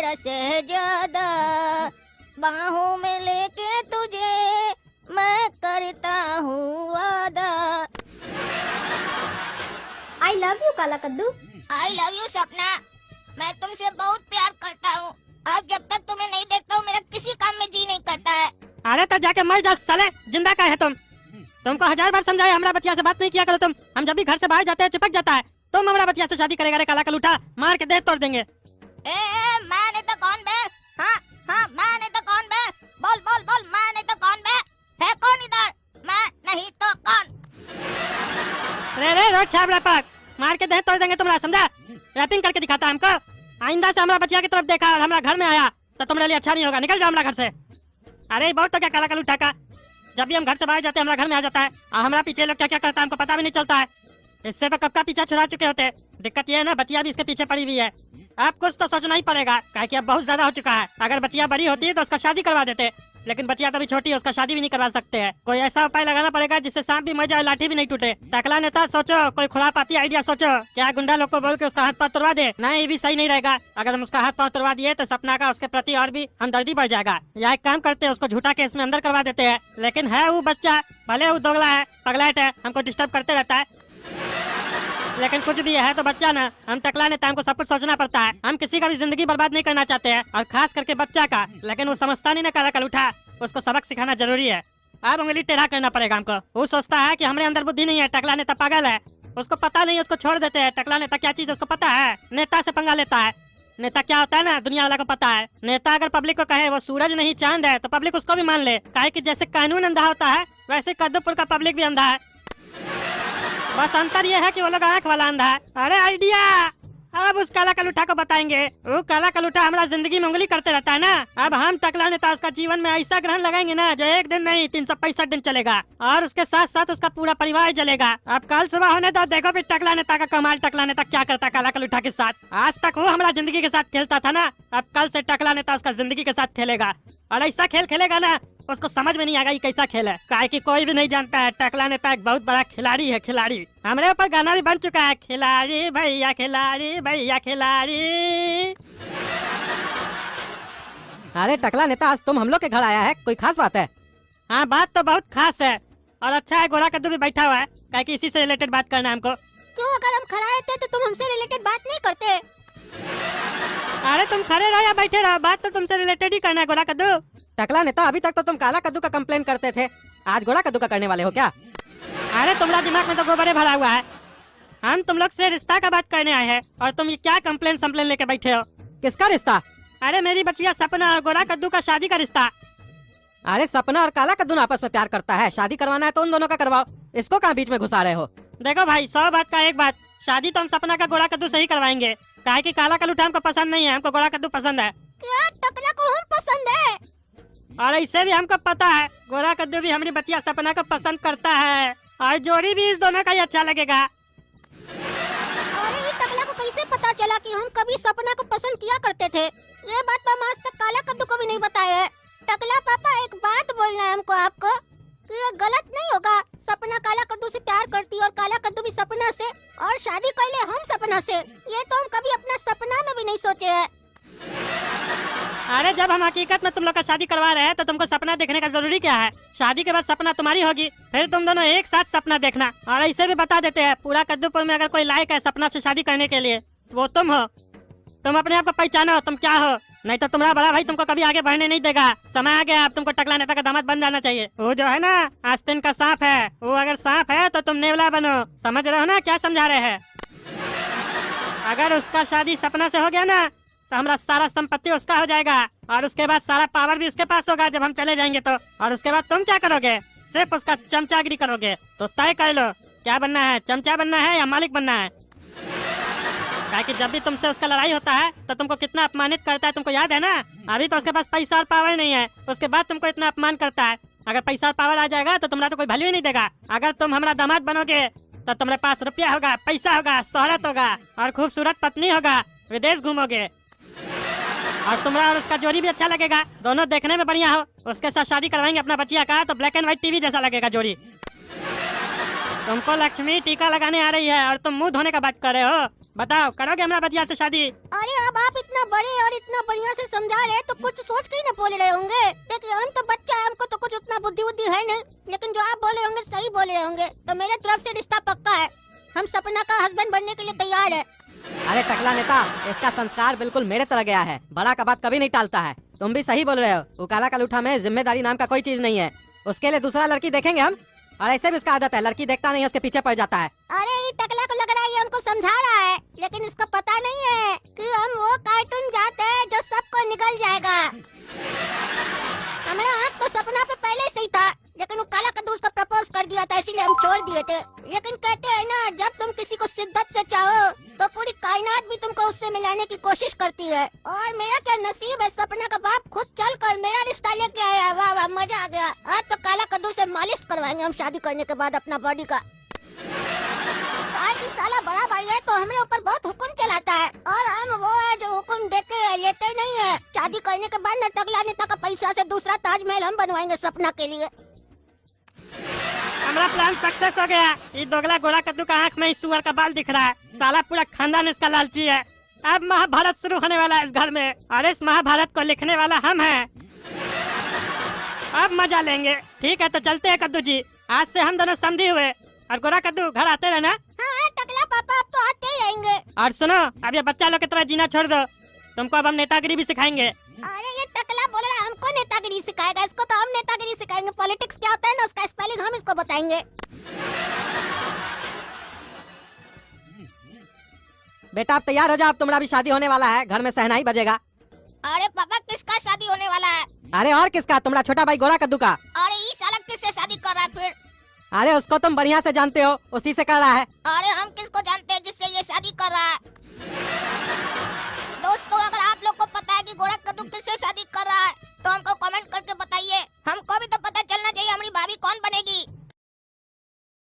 तेरा शहजादा, बाहों में लेके तुझे मैं करता हूँ वादा। आई लव यू काला कद्दू। आई लव यू सपना, मैं तुमसे बहुत प्यार करता हूँ। अब जब तक तुम्हें नहीं देखता हूँ मेरा किसी काम में जी नहीं करता है। अरे तो जाके मर जा साले, जिंदा का है तुम? तुमको 1000 बार समझाया हमारा बच्चिया से बात नहीं किया करो तुम। हम जब भी घर से बाहर जाते हैं चिपक जाता है। तुम हमारा बच्चिया से शादी करेगा रे काला कलूठा, मार के देह तोड़ देंगे। माँ ने तो कौन बे? हाँ हाँ माँ ने तो कौन बे? बोल बोल बोल, माँ ने तो कौन बे? है कौन इधर? माँ नहीं तो कौन? रे रोड छाबड़ा पाक, मार के देह तोड़ देंगे तुम्हारा, समझा? रैपिंग करके दिखाता हमको। आइंदा से हमारा बच्चिया की तरफ देखा और हमारा घर में आया तो तुम्हारे लिए अच्छा नहीं होगा। निकल जाओ हमारा घर से। अरे बहुत तो क्या काला कलूठा का, जब भी हम घर से बाहर जाते हैं हमारा घर में आ जाता है और हमारा पीछे लोग क्या क्या करता है हमको पता भी नहीं चलता है। इससे तो कब का पीछा छुड़ा चुके होते। दिक्कत ये है ना, बच्चिया भी इसके पीछे पड़ी हुई है। अब कुछ तो सोचना ही पड़ेगा, काहे कि अब बहुत ज्यादा हो चुका है। अगर बच्चिया बड़ी होती है तो उसका शादी करवा देते, लेकिन बच्चिया तो अभी छोटी है, उसका शादी भी नहीं करवा सकते हैं। कोई ऐसा उपाय लगाना पड़ेगा जिससे सांप भी मर जाए, लाठी भी नहीं टूटे। टकला नेता सोचो, कोई खुरापाती आइडिया सोचो। क्या गुंडा लोग को बोल के उसका हाथ पाँव तोड़वा दे? नहीं, ये भी सही नहीं रहेगा। अगर हम उसका हाथ पाँव तोड़वा दिए तो सपना का उसके प्रति और भी हमदर्दी बढ़ जाएगा। या एक काम करते हैं, उसको झूठा केस में अंदर करवा देते हैं। लेकिन है वो बच्चा, भले वो दोगला है, पगलाइट है, हमको डिस्टर्ब करते रहता है, लेकिन कुछ भी है तो बच्चा ना। हम टकला नेता, हमको सब कुछ सोचना पड़ता है। हम किसी का भी जिंदगी बर्बाद नहीं करना चाहते हैं, और खास करके बच्चा का। लेकिन वो समझता नहीं ना काला कलूठा, उसको सबक सिखाना जरूरी है। अब उंगली टेढ़ा करना पड़ेगा हमको। वो सोचता है कि हमारे अंदर बुद्धि नहीं है, टकला नेता पागल है, उसको पता नहीं, उसको छोड़ देते हैं। टकला नेता क्या चीज उसको पता है? नेता से पंगा लेता है। नेता क्या होता है ना, दुनिया वाला को पता है। नेता अगर पब्लिक को कहे वो सूरज नहीं चांद है तो पब्लिक उसको भी मान ले। काहे कि जैसे कानून अंधा होता है वैसे कद्दूपुर का पब्लिक भी अंधा है। बस अंतर ये है कि वो लोग आँख वाला अंधा है। अरे आइडिया, अब उस काला कलूठा को बताएंगे। वो काला कलूठा हमारा जिंदगी में उंगली करते रहता है ना। अब हम टकला नेता उसका जीवन में ऐसा ग्रहण लगाएंगे ना जो एक दिन नहीं 365 दिन चलेगा, और उसके साथ साथ उसका पूरा परिवार जलेगा। अब कल सुबह होने तो देखो फिर टकला नेता का कमाल। टकला नेता क्या करता काला कलूठा के साथ। आज तक वो हमारा जिंदगी के साथ खेलता था ना, अब कल से टकला नेता उसका जिंदगी के साथ खेलेगा। और ऐसा खेल खेलेगा ना उसको समझ में नहीं आएगा ये कैसा खेल है। काहे कि कोई भी नहीं जानता है टकला नेता एक बहुत बड़ा खिलाड़ी है। खिलाड़ी, हमारे ऊपर गाना भी बन चुका है, खिलाड़ी भैया खिलाड़ी भैया खिलाड़ी। अरे टकला नेता, आज तुम हम लोग के घर आया है, कोई खास बात है? हाँ बात तो बहुत खास है, और अच्छा है गोरा कद्दू भी बैठा हुआ है, काहे कि इसी से रिलेटेड बात करना है हमको। क्यों, अगर हम खड़ा रहते तो तुम हमसे रिलेटेड बात नहीं करते? अरे तुम खड़े रहो या बैठे रहो, बात तो तुमसे रिलेटेड ही करना है गोरा कद्दू। टकला नेता, अभी तक तो तुम काला कद्दू का कंप्लेन करते थे, आज गोरा कद्दू का करने वाले हो क्या? अरे तुम्हारा दिमाग में तो गोबरे भरा हुआ है। हम तुम लोग से रिश्ता का बात करने आए हैं और तुम ये क्या कंप्लेन संप्लेन लेके बैठे हो? किसका रिश्ता? अरे मेरी बच्चिया सपना और गोरा कद्दू का शादी का रिश्ता। अरे सपना और काला कद्दू आपस में प्यार करता है, शादी करवाना है तो उन दोनों का करवाओ, इसको कहाँ बीच में घुसा रहे हो? देखो भाई, 100 बात का एक बात, शादी तो हम सपना का गोरा कद्दू से ही करवाएंगे। काहे कि काला कलूठा हमको पसंद नहीं है, हमको गोरा कद्दू पसंद है। क्या टकला को हम पसंद है? और इससे भी हमको पता है गोरा कद्दू भी हमारी बच्चिया सपना को पसंद करता है, और जोड़ी भी इस दोनों का ही अच्छा लगेगा। अरे ये टकला को कैसे पता चला कि हम कभी सपना को पसंद किया करते थे? ये बात तो हम आज तक काला कद्दू को भी नहीं बताया है। टकला पापा, एक बात बोलना है हमको आपको कि ये गलत नहीं होगा। सपना काला कद्दू से प्यार करती है और काला कद्दू भी सपना से, और शादी कर ले हम सपना से। ये तो हम कभी अपना सपना में भी नहीं सोचे है। अरे जब हम हकीकत में तुम लोग का शादी करवा रहे हैं तो तुमको सपना देखने का जरूरी क्या है? शादी के बाद सपना तुम्हारी होगी, फिर तुम दोनों एक साथ सपना देखना। और ऐसे भी बता देते हैं पूरा कद्दूपुर में अगर कोई लायक है सपना से शादी करने के लिए वो तुम हो। तुम अपने आप को पहचानो तुम क्या हो, नहीं तो तुम्हारा बड़ा भाई तुमको कभी आगे बढ़ने नहीं देगा। समय आ गया, अब तुमको टकला नेता का दामाद बन जाना चाहिए। वो जो है ना आस्तीन का सांप है, वो अगर सांप है तो तुम नेवला बनो। समझ रहे हो ना क्या समझा रहे हैं? अगर उसका शादी सपना से हो गया ना तो हमारा सारा संपत्ति उसका हो जाएगा, और उसके बाद सारा पावर भी उसके पास होगा जब हम चले जाएंगे तो। और उसके बाद तुम क्या करोगे? सिर्फ उसका चमचागिरी करोगे। तो तय कर लो क्या बनना है, चमचा बनना है या मालिक बनना है? कि जब भी तुमसे उसका लड़ाई होता है तो तुमको कितना अपमानित करता है, तुमको याद है ना? अभी तो उसके पास पैसा और पावर नहीं है, उसके बाद तुमको इतना अपमान करता है। अगर पैसा और पावर आ जाएगा तो तुम्हारा तो कोई वैल्यू ही नहीं देगा। अगर तुम हमारा दामाद बनोगे तो तुम्हारे पास रुपया होगा, पैसा होगा, शोहरत होगा, और खूबसूरत पत्नी होगा, विदेश घूमोगे, और तुम्हारा और उसका जोड़ी भी अच्छा लगेगा, दोनों देखने में बढ़िया हो। उसके साथ शादी करवाएंगे अपना बच्चिया का तो ब्लैक एंड व्हाइट टीवी जैसा लगेगा जोड़ी। तुमको लक्ष्मी टीका लगाने आ रही है और तुम मुंह धोने का बात कर रहे हो। बताओ, करोगे हमारा बचिया से शादी? अरे अब आप इतना बड़े और इतना बढ़िया से समझा रहे हैं तो कुछ सोच के ही ना बोल रहे होंगे। देखिए हम तो बच्चा है, हमको तो कुछ उतना बुद्धि उद्धि है नहीं, लेकिन जो आप बोल रहे होंगे सही बोल रहे होंगे। तो मेरे तरफ से रिश्ता पक्का है, हम सपना का हस्बैंड बनने के लिए तैयार है। अरे टकला नेता, इसका संस्कार बिल्कुल मेरे तरह गया है। बड़ा का बात कभी नहीं टालता है। तुम भी सही बोल रहे हो। वो काला कलूठा में जिम्मेदारी नाम का कोई चीज नहीं है। उसके लिए दूसरा लड़की देखेंगे हम, और ऐसे भी इसका आदत है, लड़की देखता नहीं है उसके पीछे पड़ जाता है। अरे ये टकला को लग रहा है ये हमको समझा रहा है, लेकिन इसको पता नहीं है कि हम वो कार्टून जाते हैं जो सबको निकल जाएगा। हमारा आँख तो सपना पे पहले से ही था, लेकिन वो काला कद्दू उसको प्रपोज कर दिया था, इसीलिए हम छोड़ दिए थे। लेकिन कहते हैं ना, जब तुम किसी को शिद्दत से चाहो तो पूरी कायनात भी तुमको उससे मिलाने की कोशिश करती है। और मेरा क्या नसीब है, सपना का बाप खुद चल कर मेरा रिश्ता लेके आया। वाह वाह, मजा आ गया। आज तो काला कद्दू से मालिश करवाएंगे हम शादी करने के बाद अपना बॉडी का। आज इस साला बड़ा भाई है तो हमारे ऊपर बहुत हुक्म चलाता है, और हम वो है जो हुक्म देते हैं लेते नहीं है। शादी करने के बाद न टकला नेता का पैसा से दूसरा ताजमहल हम बनवाएंगे सपना के लिए। हमारा प्लान सक्सेस हो गया। ये दोगला गोरा कद्दू का आँख में इस सुअर का बाल दिख रहा है। साला पूरा खानदान इसका लालची है। अब महाभारत शुरू होने वाला है इस घर में, और इस महाभारत को लिखने वाला हम हैं। अब मजा लेंगे। ठीक है तो चलते हैं कद्दू जी, आज से हम दोनों समझी हुए। और गोरा कद्दू घर आते रहना। हाँ टकला पापा, अब तो आते ही रहेंगे। और सुनो, अब ये बच्चा लोग की तरह जीना छोड़ दो। तुमको अब हम नेतागिरी भी सिखाएंगे। अरे ये टकला बोल रहा है हमको नेतागिरी सिखाएगा, इसको तो हम नेतागिरी सिखाएंगे। पॉलिटिक्स क्या होता है ना, उसका स्पेलिंग हम इसको बताएंगे। बेटा आप तैयार हो जाओ, अब तुम्हारा भी शादी होने वाला है। घर में सहनाई बजेगा। अरे पापा किसका शादी होने वाला है? अरे और किसका, तुम्हारा छोटा भाई गोरा कद्दू का। अरे ये साला किससे शादी कर रहा है फिर? अरे उसको तुम बढ़िया से जानते हो, उसी से कर रहा है। अरे हम किसको जानते हैं जिससे ये शादी कर रहा है?